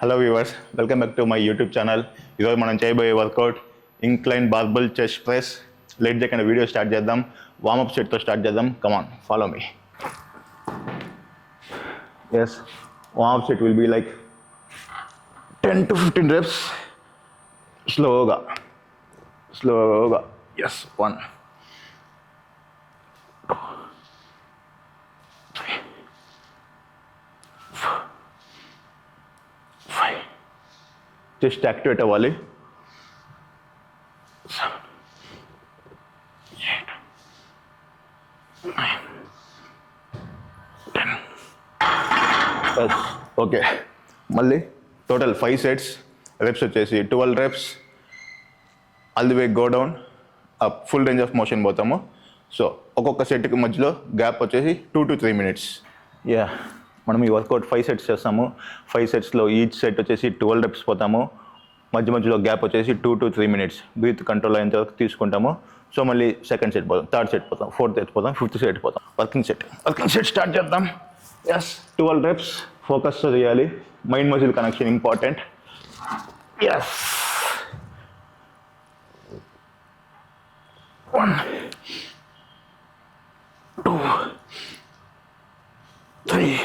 Hello viewers, welcome back to my YouTube channel. ఈరోజు మనం చేయబోయే workout incline barbell chest press. Late చేయకుండా video start చేద్దాం. Warm up సెట్తో స్టార్ట్ చేద్దాం. Come on, follow me. Yes, warm up set will be like 10 to 15 reps. స్లోగా. Yes, 1 2 3 4 5. Chest activate అవ్వాలి. 7 8 9 10. Yes, okay. మళ్ళీ టోటల్ 5 సెట్స్. రెప్స్ వచ్చేసి 12 reps. All the way go down, up, full range of motion పోతాము. So ఒక్కొక్క సెట్కి మధ్యలో gap వచ్చేసి 2 to 3 minutes. మనం ఈ వర్కౌట్ 5 సెట్స్ చేస్తాము. 5 సెట్స్లో ఈచ్ సెట్ వచ్చేసి 12 reps పోతాము. మధ్యలో గ్యాప్ వచ్చేసి 2 to 3 minutes. బ్రీత్ కంట్రోల్ అయ్యేంత వరకు తీసుకుంటాము. సో మళ్ళీ సెకండ్ సెట్ పోతాం, థర్డ్ సెట్ పోతాం, ఫోర్త్ సెట్ పోతాం, ఫిఫ్త్ సెట్ పోతాం. వర్కింగ్ సెట్ స్టార్ట్ చేద్దాం. Yes, 12 reps. ఫోకస్తో చేయాలి. Mind muscle connection important. Yes, 1 2 3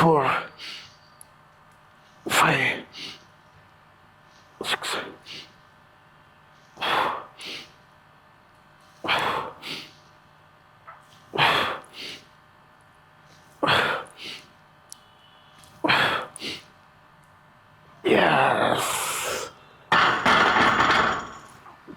4 5 6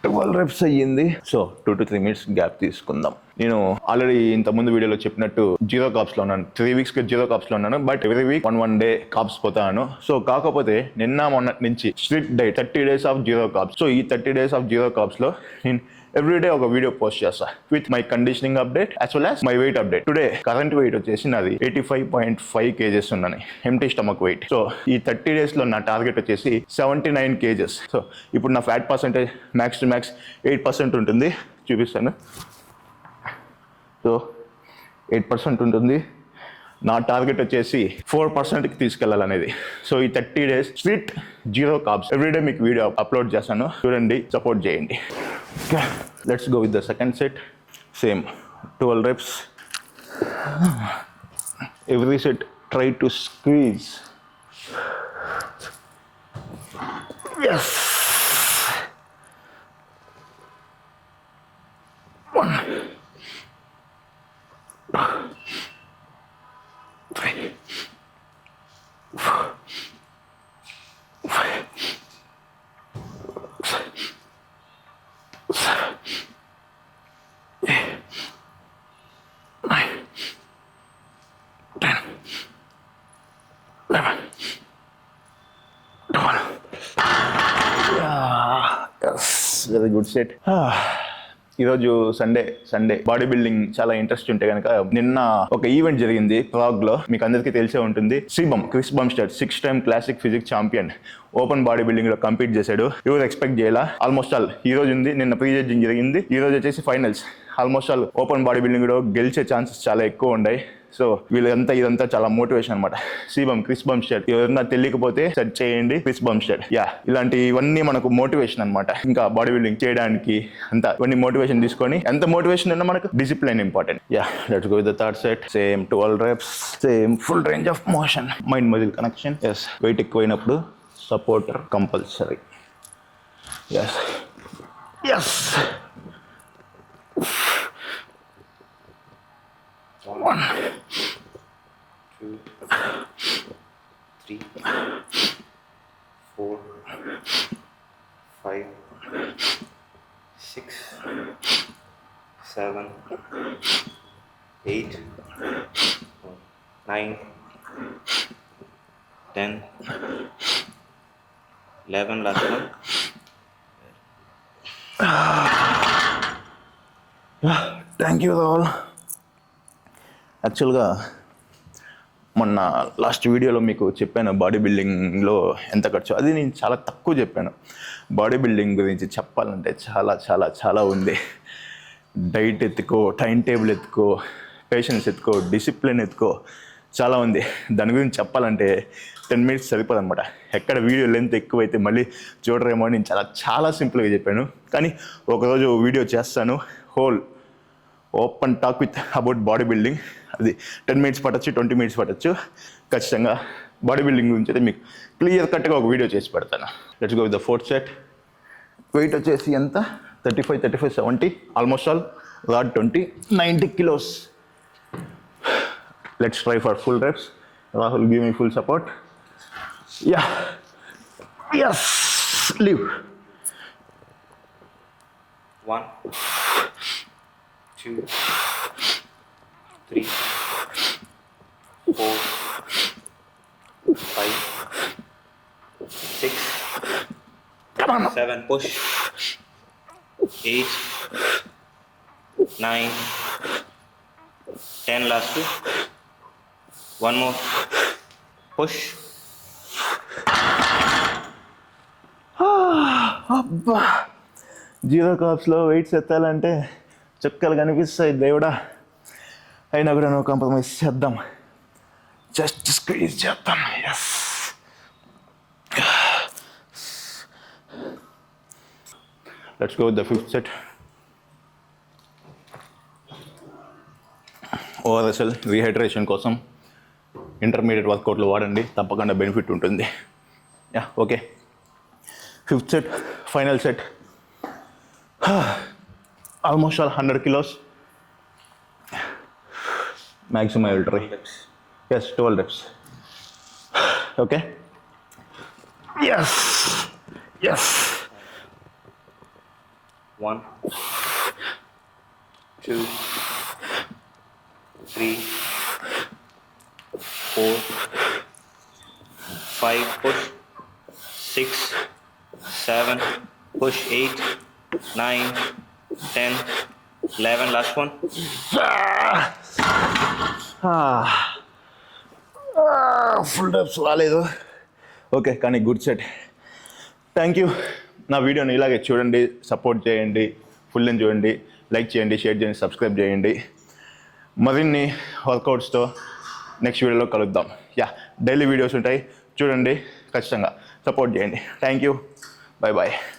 12 reps అయ్యింది. సో 2 to 3 minutes గ్యాప్ తీసుకుందాం. నేను ఆల్రెడీ ఇంతకుముందు వీడియోలో చెప్పినట్టు 0 carbs లో ఉన్నాను. 3 weeks 0 carbs లో ఉన్నాను. But every week 1 day carbs పోతాను. సో కాకపోతే నిన్న మొన్నటి నుంచి strict diet 30 days of 0 carbs. So ఈ 30 days ఆఫ్ 0 carbs లో నేను ఎవ్రీడే ఒక వీడియో పోస్ట్ చేస్తా with my conditioning update as well as my weight update. Today current weight వచ్చేసి నాది 85.5 kgs ఉన్నాను, ఎంటీ స్టమక్ వెయిట్. సో ఈ 30 days లో నా టార్గెట్ వచ్చేసి 79 kgs. సో ఇప్పుడు నా fat percentage max to max 8% ఉంటుంది. చూపిస్తాను. సో 8% ఉంటుంది. నా టార్గెట్ వచ్చేసి 4%కి తీసుకెళ్లాలనేది. సో ఈ 30 days స్ట్రిక్ట్ 0 carbs ఎవ్రీడే మీకు వీడియో అప్లోడ్ చేస్తాను, చూడండి, సపోర్ట్ చేయండి. Okay, let's go with the second set. Same 12 reps. Every set try to squeeze. Yes, 1 3 4 5 6 7 8 9 10 11 12. Yes, very good set. ఈరోజు సండే బాడీ బిల్డింగ్ చాలా interest ఉంటే కనుక నిన్న ఒక ఈవెంట్ జరిగింది ప్రాగ్ లో. మీకు అందరికీ తెలిసే ఉంటుంది. Chris Bumstead 6-time classic physique champion open bodybuilding లో కంపీట్ చేశాడు. ఎవరు ఎక్స్పెక్ట్ చేయాల. ఆల్మోస్ట్ ఆల్ ఈ రోజు ఉంది, నిన్న ప్రీ జడ్జింగ్ జరిగింది, ఈ రోజు వచ్చేసి finals. Almost all open bodybuilding లో గెలిచే ఛాన్సెస్ చాలా ఎక్కువ ఉన్నాయి. సో ఇదంతా చాలా మోటివేషన్ అనమాట. క్రిస్ బంస్టెడ్ ఎవరన్నా తెలియకపోతే సెర్చ్ చేయండి, క్రిస్ బంస్టెడ్. ఇలాంటివన్నీ మనకు మోటివేషన్ అనమాట. ఇంకా బాడీ బిల్డింగ్ చేయడానికి అంతా ఇవన్నీ మోటివేషన్ తీసుకొని, ఎంత మోటివేషన్ ఉన్నా మనకు discipline important. Let's go with the third set. Same 12 reps, same full range of motion, mind muscle connection. Yes, weight ఎక్కువైనప్పుడు supporter compulsory. Yes yes 1 2 3 4 5 6 7 8 9 10 11 last one. Thank you all. యాక్చువల్గా మొన్న last వీడియోలో మీకు చెప్పాను body బిల్డింగ్లో ఎంత ఖర్చు. అది నేను చాలా తక్కువ చెప్పాను. బాడీ బిల్డింగ్ గురించి చెప్పాలంటే చాలా చాలా చాలా ఉంది. డైట్ ఎత్తుకో, టైం టేబుల్ ఎత్తుకో, పేషెన్స్ ఎత్తుకో, డిసిప్లిన్ ఎత్తుకో, చాలా ఉంది. దాని గురించి చెప్పాలంటే 10 మినిట్స్ సరిపోదు అనమాట. ఎక్కడ వీడియో లెంత్ ఎక్కువైతే మళ్ళీ చూడరేమో అని నేను చాలా సింపుల్గా చెప్పాను. కానీ ఒకరోజు వీడియో చేస్తాను, whole open talk with about body building. అది 10 మినిట్స్ పట్టచ్చు, 20 మినిట్స్ పట్టచ్చు. ఖచ్చితంగా బాడీ బిల్డింగ్ గురించి అయితే మీకు క్లియర్ కట్గా ఒక వీడియో చేసి పెడతాను. Let's go with the fourth set. Weight వచ్చేసి ఎంత, 35, 70, almost all rod 20, 90 kilos. Let's try for full reps. Rahul, give me full support. Yeah. Yes. Leave. 1, 2, 3, 4, 5, 6, Come on. 7, push. 8, 9, 10, last 2. One more. Push. అబ్బా, zero కాప్స్లో weights ఎత్తాలంటే చుక్కలు కనిపిస్తాయి దేవుడా. అయినా కూడా నువ్వు కాంప్రమైజ్ చేద్దాం, జస్ట్ స్క్వీజ్ చేద్దాం. ఎస్. Let's go with the fifth set. ORSL rehydration కోసం ఇంటర్మీడియట్ వర్కౌట్లు వాడండి, తప్పకుండా బెనిఫిట్ ఉంటుంది. Yeah, okay. Fifth set, final set. Almost all 100 kilos. Maximum I will try. Yes, 12 reps. Okay. Yes. Yes. 1, 2, 3, 4, 5, push. 6, 7, push. 8, 9, 10, 11, last one. Full reps రాలేదు. Okay, కానీ good set. Thank you. నా వీడియోని ఇలాగే చూడండి, సపోర్ట్ చేయండి, full చూడండి, like చేయండి, share చేయండి, సబ్స్క్రైబ్ చేయండి. మరిన్ని వర్కౌట్స్తో నెక్స్ట్ వీడియోలో కలుద్దాం. యా, డైలీ వీడియోస్ ఉంటాయి, చూడండి, ఖచ్చితంగా సపోర్ట్ చేయండి. Thank you. Bye bye.